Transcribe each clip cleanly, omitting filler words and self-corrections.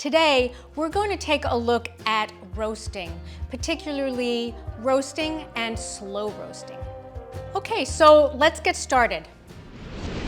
Today, we're going to take a look at roasting, particularly roasting and slow roasting. Okay, so let's get started.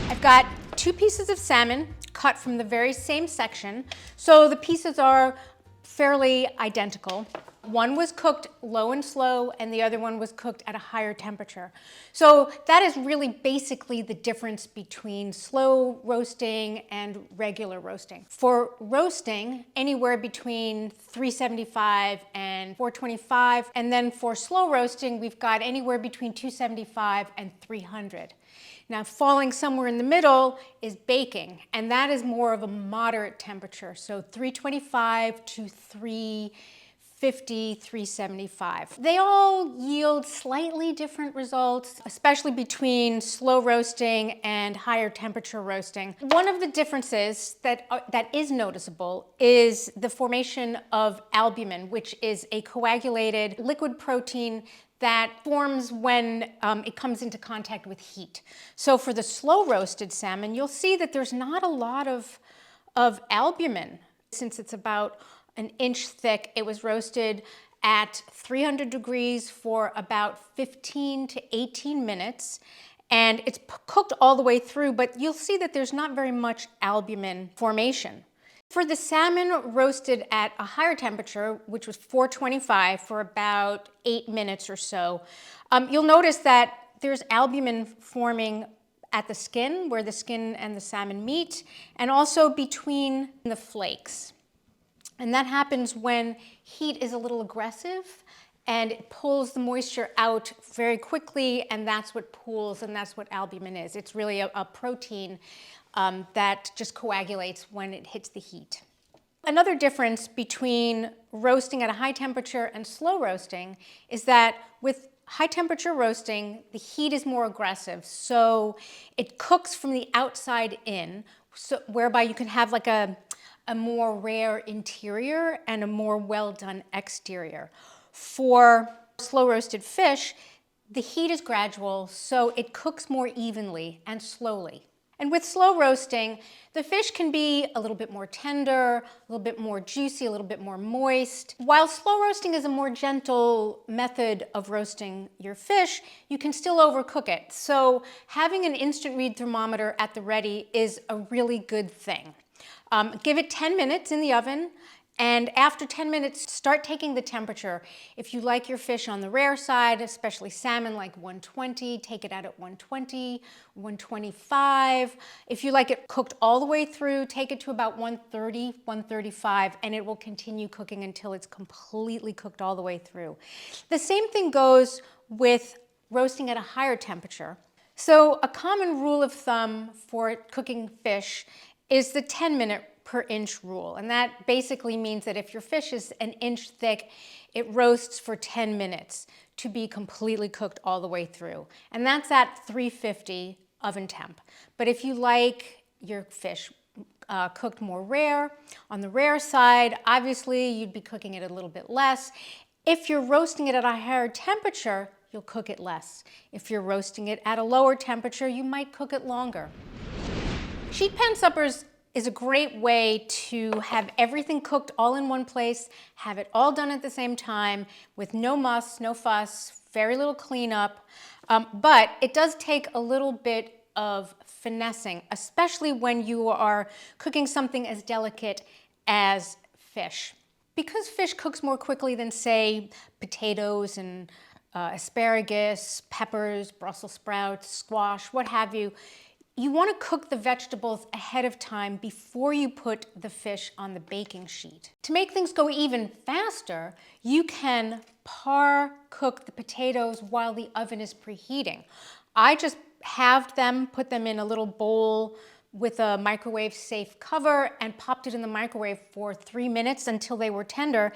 I've got 2 pieces of salmon cut from the very same section, so the pieces are fairly identical. One was cooked low and slow, and the other one was cooked at a higher temperature. So that is really basically the difference between slow roasting and regular roasting. For roasting, anywhere between 375 and 425, and then for slow roasting, we've got anywhere between 275 and 300. Now, falling somewhere in the middle is baking, and that is more of a moderate temperature, so 325 to 350, 375. They all yield slightly different results, especially between slow roasting and higher temperature roasting. One of the differences that is noticeable is the formation of albumin, which is a coagulated liquid protein that forms when it comes into contact with heat. So for the slow roasted salmon, you'll see that there's not a lot of albumin. Since it's about an inch thick, it was roasted at 300 degrees for about 15 to 18 minutes. And it's cooked all the way through, but you'll see that there's not very much albumin formation. For the salmon roasted at a higher temperature, which was 425 for about 8 minutes or so, you'll notice that there's albumin forming at the skin, where the skin and the salmon meet, and also between the flakes. And that happens when heat is a little aggressive and it pulls the moisture out very quickly, and that's what pools, and that's what albumin is. It's really a protein that just coagulates when it hits the heat. Another difference between roasting at a high temperature and slow roasting is that with high temperature roasting, the heat is more aggressive, so it cooks from the outside in, so whereby you can have like a more rare interior and a more well done exterior. For slow roasted fish, the heat is gradual, so it cooks more evenly and slowly. And with slow roasting, the fish can be a little bit more tender, a little bit more juicy, a little bit more moist. While slow roasting is a more gentle method of roasting your fish, you can still overcook it. So having an instant read thermometer at the ready is a really good thing. Give it 10 minutes in the oven, and after 10 minutes, start taking the temperature. If you like your fish on the rare side, especially salmon, like 120, take it out at 120, 125. If you like it cooked all the way through, take it to about 130, 135, and it will continue cooking until it's completely cooked all the way through. The same thing goes with roasting at a higher temperature. So a common rule of thumb for cooking fish is the 10-minute per inch rule. And that basically means that if your fish is an inch thick, it roasts for 10 minutes to be completely cooked all the way through. And that's at 350 oven temp. But if you like your fish cooked more rare, on the rare side, obviously you'd be cooking it a little bit less. If you're roasting it at a higher temperature, you'll cook it less. If you're roasting it at a lower temperature, you might cook it longer. Sheet pan suppers is a great way to have everything cooked all in one place, have it all done at the same time with no muss, no fuss, very little cleanup. But it does take a little bit of finessing, especially when you are cooking something as delicate as fish. Because fish cooks more quickly than, say, potatoes and asparagus, peppers, Brussels sprouts, squash, what have you, you want to cook the vegetables ahead of time before you put the fish on the baking sheet. To make things go even faster, you can par cook the potatoes while the oven is preheating. I just halved them, put them in a little bowl with a microwave safe cover, and popped it in the microwave for 3 minutes until they were tender.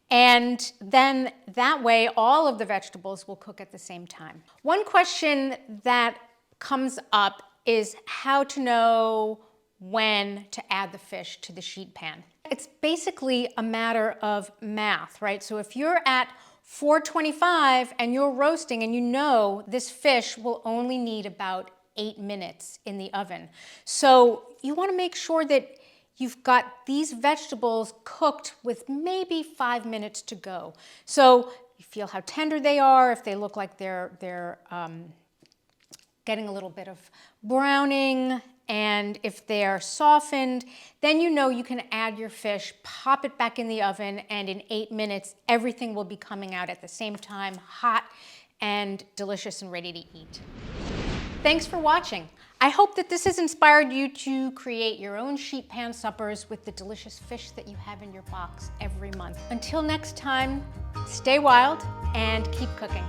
And then that way, all of the vegetables will cook at the same time. One question that comes up is how to know when to add the fish to the sheet pan. It's basically a matter of math, right? So if you're at 425 and you're roasting and you know this fish will only need about 8 minutes in the oven. So you want to make sure that you've got these vegetables cooked with maybe 5 minutes to go. So you feel how tender they are, if they look like they're getting a little bit of browning, and if they're softened, then you know you can add your fish, pop it back in the oven, and in 8 minutes, everything will be coming out at the same time, hot and delicious and ready to eat. Thanks for watching. I hope that this has inspired you to create your own sheet pan suppers with the delicious fish that you have in your box every month. Until next time, stay wild and keep cooking.